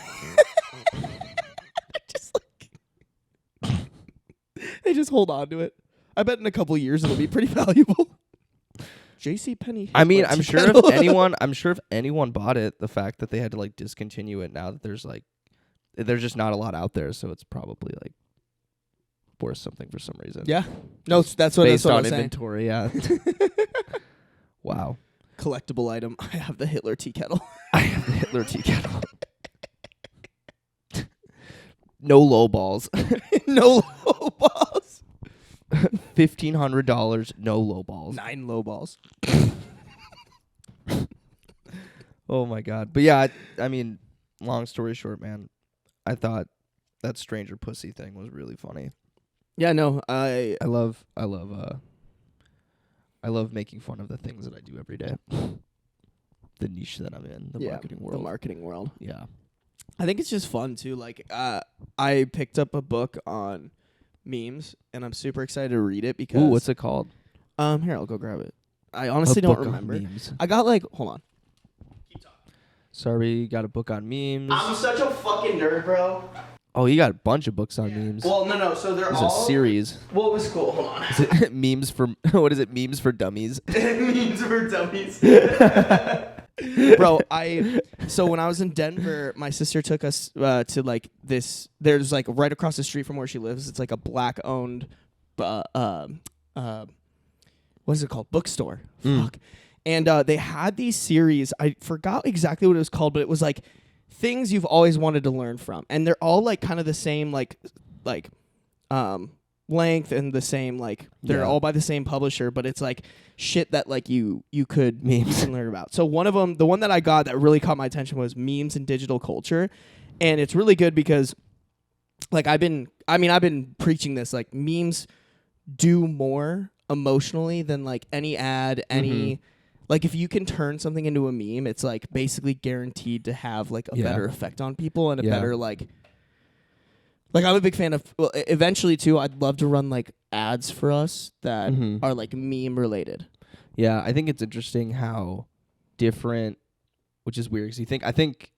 they just hold on to it. I bet in a couple years it'll be pretty valuable. J.C. Penney. I mean, I'm sure if anyone bought it, the fact that they had to like discontinue it now that there's just not a lot out there, so it's probably like worth something for some reason. Yeah. No, that's what based I'm on saying. inventory. Yeah. Wow. Collectible item. I have the Hitler tea kettle. I have the Hitler tea kettle. No low balls. No low balls. $1,500. No low balls. 9 low balls. Oh my God. But yeah, I mean, long story short, man, I thought that stranger pussy thing was really funny. Yeah, no, I love making fun of the things that I do every day. The niche that I'm in, the marketing world. The marketing world. Yeah. I think it's just fun too. Like, I picked up a book on memes, and I'm super excited to read it because. Ooh, what's it called? Here, I'll go grab it. I honestly don't remember. I got like, hold on. Sarby got a book on memes. I'm such a fucking nerd, bro. Oh, you got a bunch of books on memes. Well, no. So they're It's all a series. Well, it was cool. Hold on. Is it memes for what is it? Memes for dummies. Memes for dummies. Bro, so when I was in Denver, my sister took us to like this. There's like right across the street from where she lives. It's like a black-owned, what is it called? Bookstore. Fuck. And they had these series. I forgot exactly what it was called, but it was like things you've always wanted to learn from, and they're all like kind of the same like length and the same like they're all by the same publisher, but it's like shit that like you could learn about. So one of them, the one that I got that really caught my attention was memes and digital culture, and it's really good because like I've been preaching this, like memes do more emotionally than like any ad, any like if you can turn something into a meme, it's like basically guaranteed to have like a better effect on people and a better like I'm a big fan of, well, eventually too, I'd love to run like ads for us that are like meme related. Yeah, I think it's interesting how different, which is weird because I think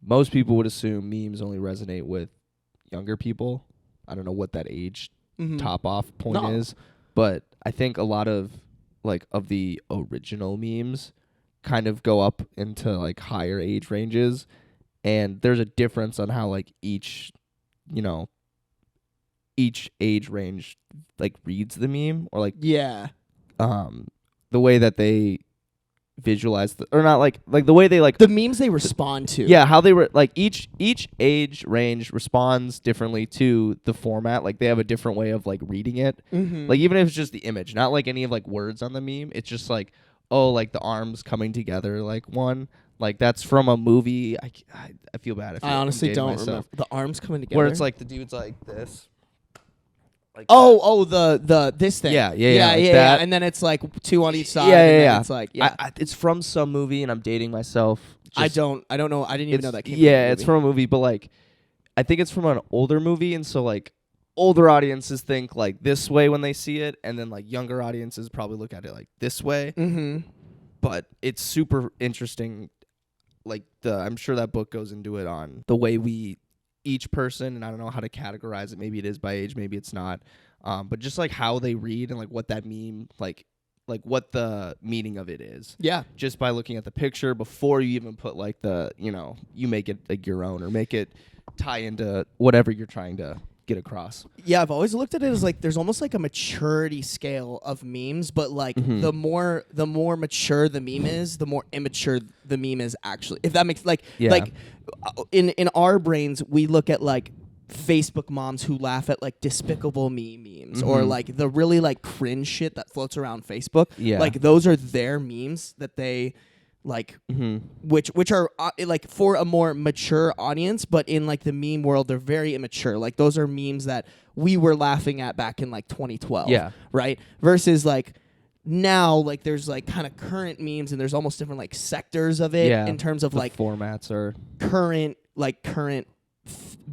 most people would assume memes only resonate with younger people. I don't know what that age top off point is, but I think a lot of like of the original memes kind of go up into like higher age ranges, and there's a difference on how like each age range like reads the meme or like the way that they visualize or not like the way they like the memes they respond to. Yeah, how they were like each age range responds differently to the format. Like they have a different way of like reading it. Like even if it's just the image, not like any of like words on the meme. It's just like, oh, like the arms coming together, like one. Like that's from a movie. I feel bad. I honestly don't remember the arms coming together. Where it's like the dude's like this. Like the this thing. Yeah. And then it's like two on each side. Yeah. It's like it's from some movie, and I'm dating myself. I don't know. I didn't even know that came. Yeah, it's from a movie, but like, I think it's from an older movie, and so like, older audiences think like this way when they see it, and then like younger audiences probably look at it like this way. But it's super interesting. Like I'm sure that book goes into it on the way each person, and I don't know how to categorize it. Maybe it is by age, maybe it's not. But just like how they read and like what that meme, like what the meaning of it is. Yeah. Just by looking at the picture before you even put like you make it like your own or make it tie into whatever you're trying to get across. Yeah, I've always looked at it as like there's almost like a maturity scale of memes, but like the more mature the meme is, the more immature the meme is actually. If that makes like in our brains we look at like Facebook moms who laugh at like despicable me memes or like the really like cringe shit that floats around Facebook. Yeah. Like those are their memes that they like Mm-hmm. which are like for a more mature audience, but in like the meme world they're very immature. Like those are memes that we were laughing at back in like 2012. Yeah. Right? Versus like now, like there's like kind of current memes and there's almost different like sectors of it in terms of the like formats are current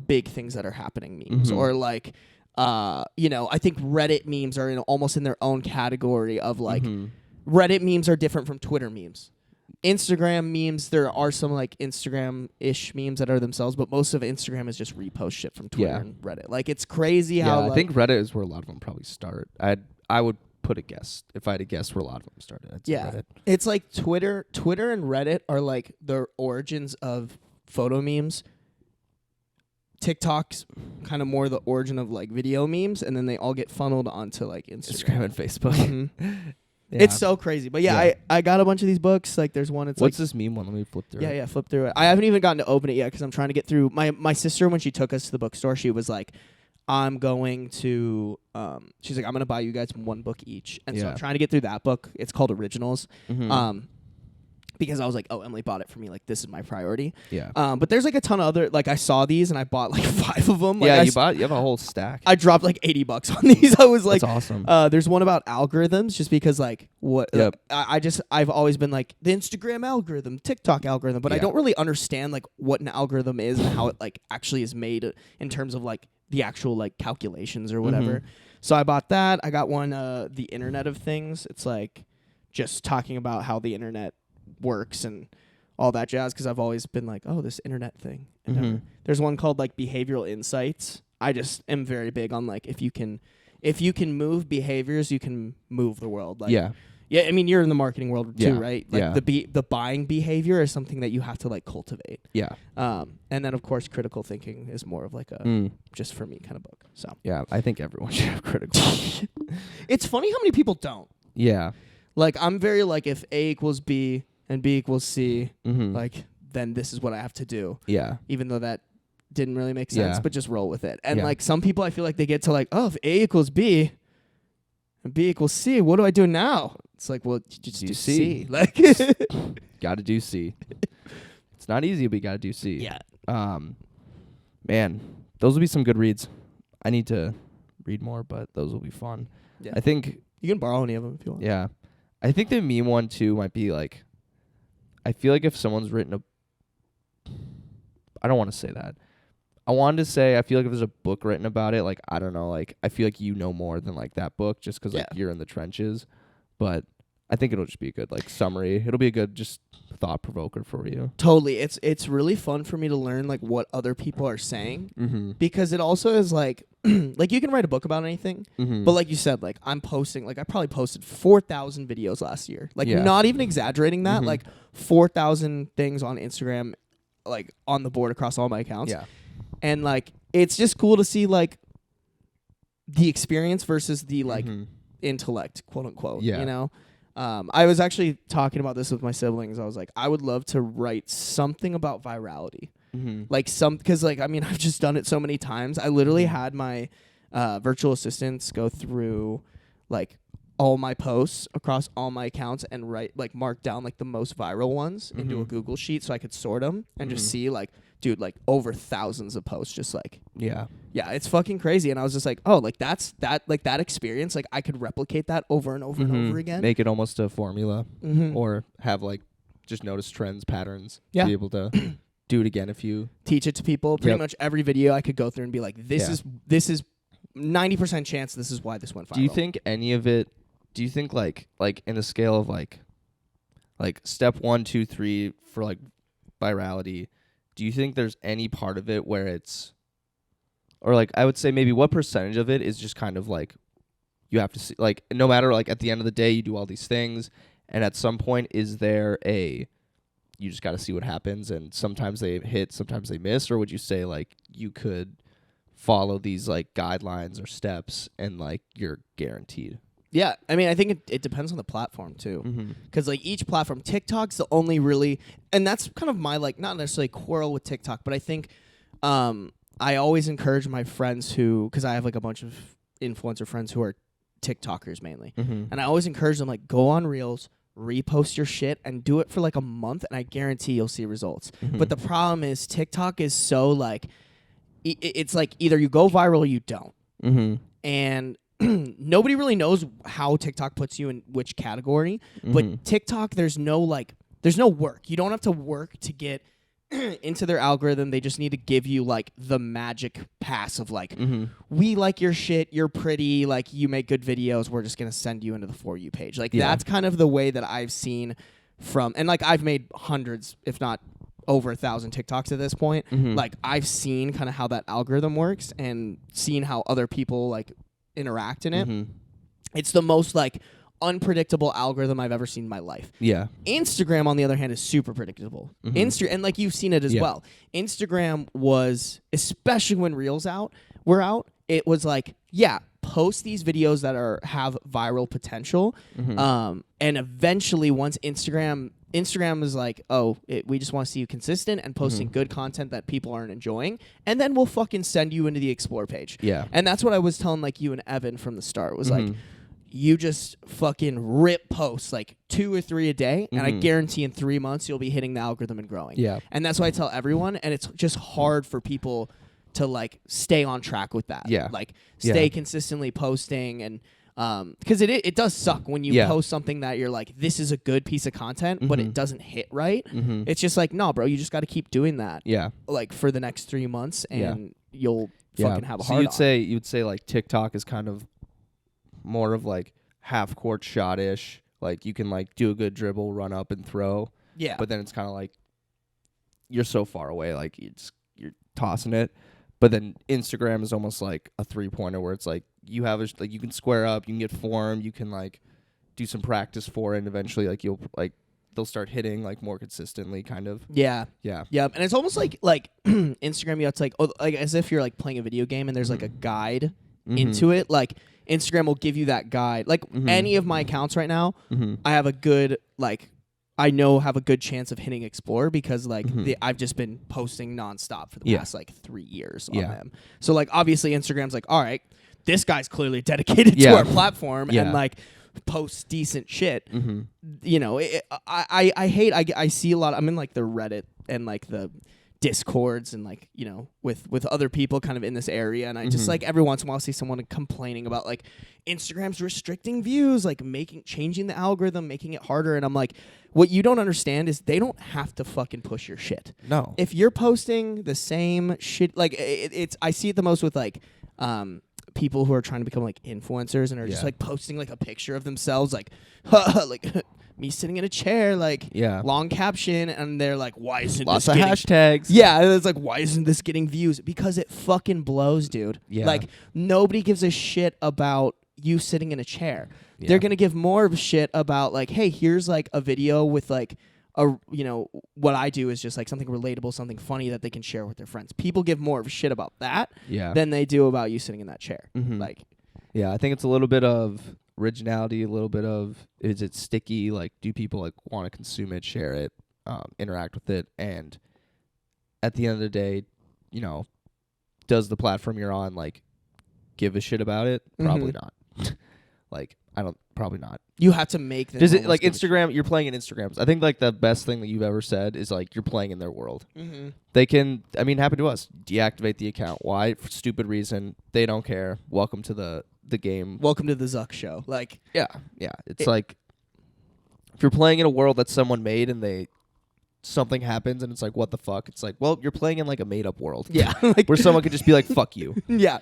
big things that are happening memes or like you know, I think Reddit memes are almost in their own category of like Reddit memes are different from Twitter memes. Instagram memes, there are some like Instagram-ish memes that are themselves, but most of Instagram is just repost shit from Twitter and Reddit. Like it's crazy how I like, think Reddit is where a lot of them probably start. I would put a guess if I had to guess where a lot of them started. I'd say Reddit. It's like Twitter and Reddit are like the origins of photo memes. TikTok's kind of more the origin of like video memes, and then they all get funneled onto like Instagram and Facebook. Mhm. It's so crazy. But I got a bunch of these books. Like there's one. It's What's like, this meme one? Let me flip through it. Yeah, flip through it. I haven't even gotten to open it yet because I'm trying to get through. My sister, when she took us to the bookstore, she was like, I'm going to, she's like, I'm going to buy you guys one book each. And so I'm trying to get through that book. It's called Originals. Because I was like, oh, Emily bought it for me. Like, this is my priority. Yeah. But there's like a ton of other, like I saw these and I bought like 5 of them. Like, yeah, you have a whole stack. I dropped like $80 on these. I was like, that's awesome. There's one about algorithms, just because like what Yep. I've always been like the Instagram algorithm, TikTok algorithm, but I don't really understand like what an algorithm is and how it like actually is made in terms of like the actual like calculations or whatever. So I bought that. I got one, the Internet of Things. It's like just talking about how the internet works and all that jazz, because I've always been like, oh, this internet thing. And there's one called like Behavioral Insights. I just am very big on like if you can move behaviors, you can move the world. Like, yeah. I mean, you're in the marketing world too, right? Like the buying behavior is something that you have to like cultivate. Yeah. And then of course critical thinking is more of like a just for me kind of book. So yeah, I think everyone should have critical thinking. It's funny how many people don't. Yeah. Like I'm very like if A equals B and B equals C, like then this is what I have to do. Yeah. Even though that didn't really make sense, but just roll with it. And like some people, I feel like they get to like, oh, if A equals B and B equals C, what do I do now? It's like, well, you just do C. Like, gotta do C. It's not easy, but you gotta do C. Yeah. Man, those will be some good reads. I need to read more, but those will be fun. Yeah. I think you can borrow any of them if you want. Yeah. I think the meme one too might be like, I feel like if someone's written I don't want to say that. I wanted to say I feel like if there's a book written about it, like I don't know, like I feel like you know more than like that book just because like you're in the trenches. But I think it'll just be a good like summary. It'll be a good just thought provoker for you. Totally. It's really fun for me to learn like what other people are saying because it also is like like you can write a book about anything, but like you said, like I'm posting, like I probably posted 4,000 videos last year. Like not even exaggerating that, like 4,000 things on Instagram, like on the board across all my accounts. Yeah. And like it's just cool to see like the experience versus the like intellect, quote unquote. Yeah. You know? I was actually talking about this with my siblings. I was like, I would love to write something about virality. Like because like, I mean, I've just done it so many times. I literally had my virtual assistants go through like all my posts across all my accounts and mark down like the most viral ones into a Google sheet so I could sort them and just see like, dude, like over thousands of posts, just like, yeah, it's fucking crazy. And I was just like, oh, like that experience, like I could replicate that over and over and over again. Make it almost a formula or have like just notice trends, patterns, be able to do it again if you teach it to people. Pretty much every video I could go through and be like, this is 90% chance this is why this went viral. Do you think any of it, like in a scale of like step 1, 2, 3 for like virality, do you think there's any part of it where it's, or like I would say maybe what percentage of it is just kind of like you have to see, like no matter like at the end of the day you do all these things and at some point is there you just got to see what happens and sometimes they hit, sometimes they miss, or would you say like you could follow these like guidelines or steps and like you're guaranteed? Yeah, I mean, I think it depends on the platform too, because like each platform, TikTok's the only really, and that's kind of my like not necessarily quarrel with TikTok, but I think I always encourage my friends because I have like a bunch of influencer friends who are TikTokers mainly, and I always encourage them like go on Reels, repost your shit and do it for like a month, and I guarantee you'll see results. But the problem is TikTok is so like, it's like either you go viral or you don't. And nobody really knows how TikTok puts you in which category. But TikTok, there's no work. You don't have to work to get into their algorithm. They just need to give you like the magic pass of like, we like your shit, you're pretty, like you make good videos, we're just gonna send you into the For You page. Like that's kind of the way that I've seen from, and like I've made hundreds, if not over 1,000 TikToks at this point. Like I've seen kind of how that algorithm works and seen how other people like interact in it. It's the most like unpredictable algorithm I've ever seen in my life. Yeah. Instagram, on the other hand, is super predictable. And like you've seen it as well. Instagram was, especially when Reels were out, it was like, post these videos that have viral potential. And eventually once Instagram is like, we just want to see you consistent and posting good content that people aren't enjoying, and then we'll fucking send you into the Explore page. Yeah. And that's what I was telling like you and Evan from the start, was like, you just fucking rip posts like 2 or 3 a day, and I guarantee in 3 months you'll be hitting the algorithm and growing. Yeah. And that's why I tell everyone, and it's just hard for people to like stay on track with that. Yeah. Like stay consistently posting, and because it does suck when you post something that you're like, this is a good piece of content, but it doesn't hit right. It's just like, no, bro, you just got to keep doing that. Yeah. Like for the next 3 months, and you'll fucking have a hard you'd say like TikTok is kind of more of like half court shot-ish. Like you can like do a good dribble, run up and throw. Yeah. But then it's kind of like you're so far away, like you're tossing it. But then Instagram is almost like a 3-pointer where it's like you have like you can square up, you can get form, you can like do some practice for it, and eventually like they'll start hitting like more consistently, kind of. Yeah. Yeah. Yeah. And it's almost like Instagram, it's like as if you're like playing a video game and there's like a guide into it. Like Instagram will give you that guide. Like any of my accounts right now, I have a good have a good chance of hitting Explore because like I've just been posting nonstop for the past like 3 years on them. So like obviously Instagram's like, all right, this guy's clearly dedicated to our platform and like posts decent shit. You know, I see a lot. I'm in like the Reddit and like the Discords and like, you know, with other people kind of in this area, and I just like every once in a while see someone complaining about like Instagram's restricting views, like changing the algorithm, making it harder, and I'm like, what you don't understand is they don't have to fucking push your shit. No. If you're posting the same shit, like it's I see it the most with like people who are trying to become like influencers and are just like posting like a picture of themselves like like me sitting in a chair, like long caption, and they're like, why isn't lots of hashtags? Yeah, and it's like, why isn't this getting views? Because it fucking blows, dude. Yeah. Like nobody gives a shit about you sitting in a chair. Yeah. They're gonna give more of a shit about like, hey, here's like a video with like what I do is just like something relatable, something funny that they can share with their friends. People give more of a shit about that than they do about you sitting in that chair. Like, yeah, I think it's a little bit of originality, a little bit of, is it sticky? Like, do people like want to consume it, share it, interact with it? And at the end of the day, you know, does the platform you're on like give a shit about it? Probably not. Like, probably not. You have to make them. Does it like Instagram? You're playing in Instagrams. I think like the best thing that you've ever said is like you're playing in their world. They can. I mean, happened to us. Deactivate the account. Why? For stupid reason. They don't care. Welcome to the game. Welcome to the Zuck show. Like, yeah. It's like if you're playing in a world that someone made and something happens and it's like, what the fuck? It's like, well, you're playing in like a made up world. Yeah, like where someone could just be like, fuck you. Yeah.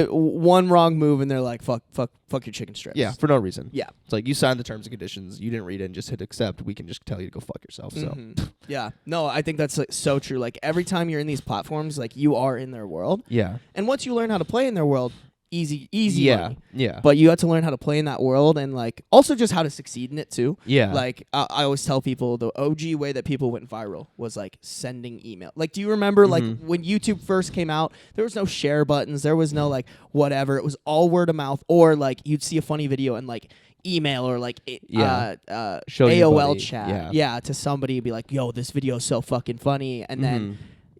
One wrong move and they're like, fuck your chicken strips. Yeah, for no reason. Yeah. It's like you signed the terms and conditions, you didn't read it and just hit accept. We can just tell you to go fuck yourself. So yeah. No, I think that's like so true. Like every time you're in these platforms, like you are in their world. Yeah. And once you learn how to play in their world, easy money. Yeah. But you have to learn how to play in that world and like also just how to succeed in it too. Yeah. Like I always tell people the OG way that people went viral was like sending email. Like, do you remember like when YouTube first came out, there was no share buttons, there was no like whatever. It was all word of mouth, or like you'd see a funny video and like email or like AOL chat to somebody and be like, yo, this video is so fucking funny, and then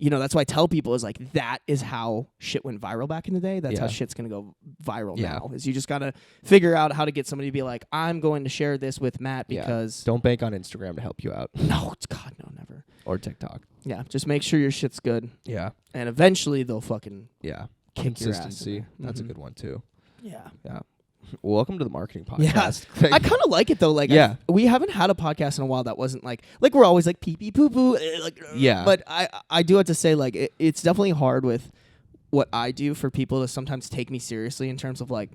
that's why I tell people is like that is how shit went viral back in the day. That's how Yeah. shit's gonna go viral Yeah. now. Is you just gotta figure out how to get somebody to be like, I'm going to share this with Matt Yeah. because Don't bank on Instagram to help you out no, God, no, never. or TikTok. Yeah, just make sure your shit's good, Yeah. and eventually they'll fucking Yeah. kick your ass in Consistency. there. That's a Mhm. good one too. Yeah. Yeah. Welcome to the marketing Yeah. podcast. I kind of like it though. Like, Yeah. we haven't had a podcast in a while that wasn't like we're always like pee pee poo poo. Like, Yeah. But I do have to say like it's definitely hard with what I do for people to sometimes take me seriously in terms of like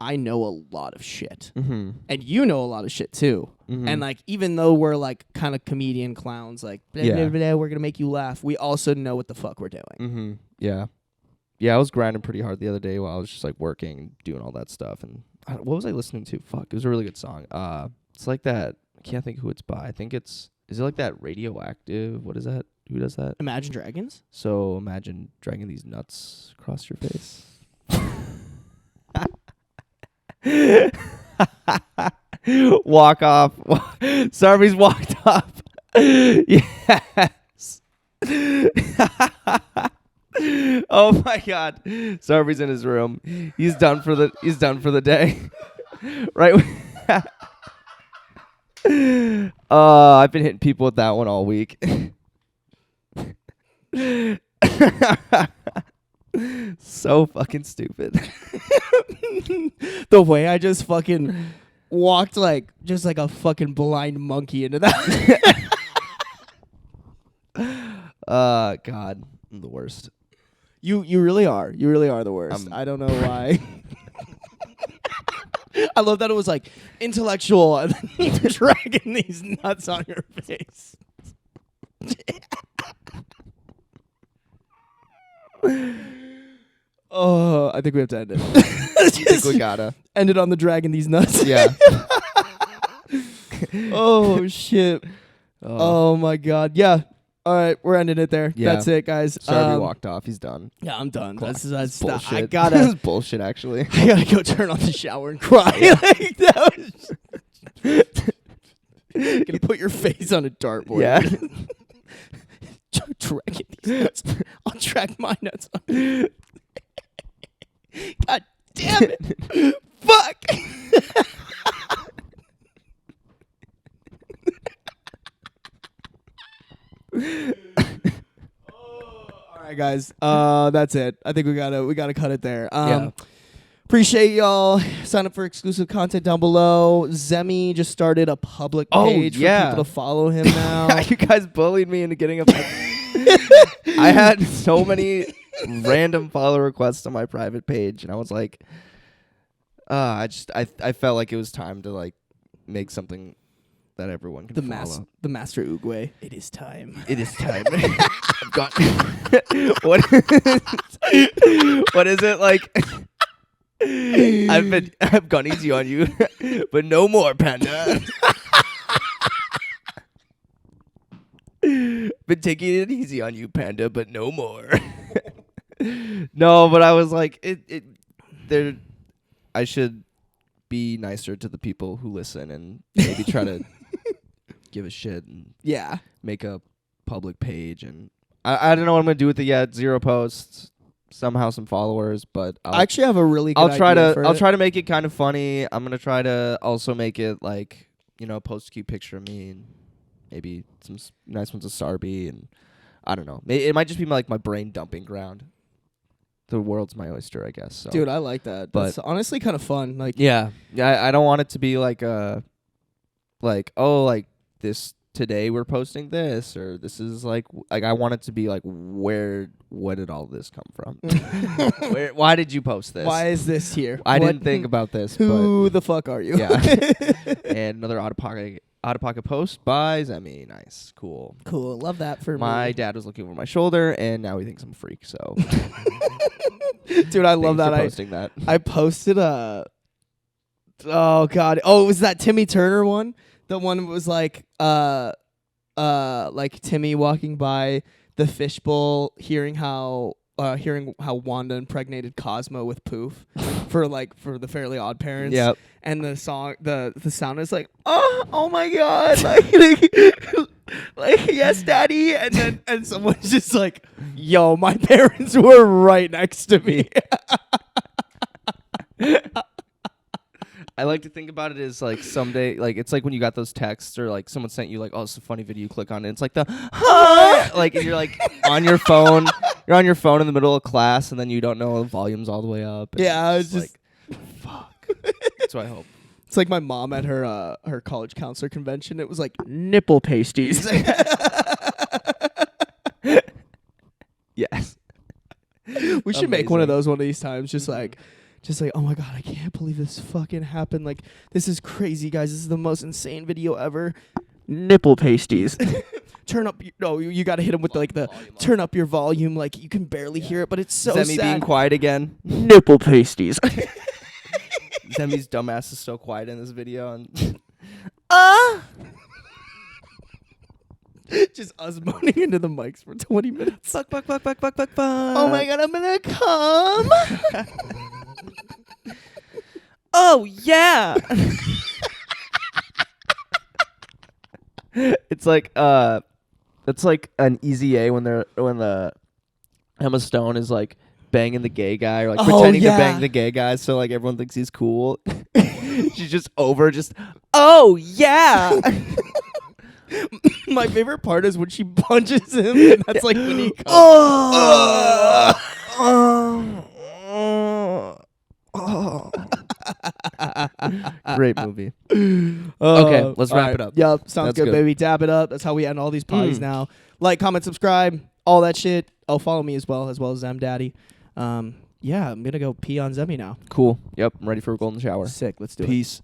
I know a lot of shit Mm-hmm. and you know a lot of shit too. Mhm. And like even though we're like kind of comedian clowns, like blah, Yeah. blah, blah, blah, we're gonna make you laugh. We also know what the fuck we're doing. Mm-hmm. Yeah. Yeah, I was grinding pretty hard the other day while I was just like working and doing all that stuff. And what was I listening to? Fuck, it was a really good song. It's like that. I can't think who it's by. I think is it like that Radioactive? What is that? Who does that? Imagine Dragons. So imagine dragging these nuts across your face. Walk off. Sarby's walked off. Yes. Oh my God. Sarby's in his room. He's done for the day. Right. I've been hitting people with that one all week. So fucking stupid. The way I just fucking walked like just like a fucking blind monkey into that. God, I'm the worst. You really are. You really are the worst. I don't know why. I love that it was like intellectual and then you're dragging these nuts on your face. Oh, I think we have to end it. I think we gotta. End it on the dragging these nuts. Yeah. Oh shit. Oh my God. Yeah. All right, we're ending it there. Yeah. That's it, guys. Sarby walked off. He's done. Yeah, I'm done. Cool. That's Bullshit. I This gotta is bullshit, actually. I gotta go turn on the shower and cry. Like, that was gonna put your face on a dartboard. Yeah. Dragging these nuts. I'll drag my nuts on. God damn it. Fuck. All right, guys. That's it. I think we gotta cut it there. Yeah. Appreciate y'all. Sign up for exclusive content down below. Zemi just started a public page for people to follow him now. You guys bullied me into getting a I had so many random follow requests on my private page, and I was like, I felt like it was time to like make something that everyone can follow. The Master Oogway. It is time. It is time. I've got what is it like? I've gone easy on you, but no more, Panda. Been taking it easy on you, Panda, but no more. No, but I was like, I should be nicer to the people who listen and maybe try to give a shit and make a public page. And I don't know what I'm gonna do with it yet. 0 posts, somehow some followers, but I actually have a really good I'll try idea to make it kind of funny. I'm gonna try to also make it like, post a cute picture of me and maybe some nice ones of Sarby, and I don't know. It might just be my brain dumping ground. The world's my oyster, I guess. So. Dude, I like that. But that's honestly kind of fun. Like, yeah, I don't want it to be like this today we're posting this, or this is like I want it to be like where did all this come from? Why did you post this? why is this here? I didn't think about this. Who the fuck are you? Yeah. And another out of pocket post by Zemi. Nice, cool. Cool. Love that for My me. dad was looking over my shoulder, and now he thinks I'm a freak. So, Dude, I love thanks that. for posting that. I posted a. Oh God! Oh, it was that Timmy Turner one. The one was like Timmy walking by the fishbowl, hearing how Wanda impregnated Cosmo with Poof for the Fairly Odd Parents. Yep. And the song, the sound is like, oh my God, like, yes, daddy. And then and someone's just like, yo, my parents were right next to me. I like to think about it as like someday, like it's like when you got those texts or like someone sent you like, oh, it's a funny video. You click on it. It's like the like, and you're like on your phone. You're on your phone in the middle of class, and then you don't know the volume's all the way up. Yeah, it's like, fuck. That's what I hope. It's like my mom at her college counselor convention. It was like nipple pasties. Yes. We should make one of those one of these times. Just like, oh my God, I can't believe this fucking happened. Like, this is crazy, guys. This is the most insane video ever. Nipple pasties. Turn up. You got to hit him with like the turn up your volume. Like, you can barely hear it, but it's so Zemi sad. being quiet again. Nipple pasties. Zemi's dumbass is so quiet in this video. And just us moaning into the mics for 20 minutes. fuck. Oh my God, I'm gonna come. Oh yeah. It's like an Easy A when the Emma Stone is like banging the gay guy or like pretending to bang the gay guy so like everyone thinks he's cool. She's just oh yeah. My favorite part is when she punches him, and that's like when he comes. Great movie. Okay, let's wrap it up. Yep, sounds That's good, good. baby. Dab it up. That's how we end all these parties now. Like, comment, subscribe, all that shit. Oh, follow me as well as Zem Daddy. Yeah, I'm gonna go pee on Zemi now. Cool. Yep, I'm ready for a golden shower. Sick. Let's do it. Peace.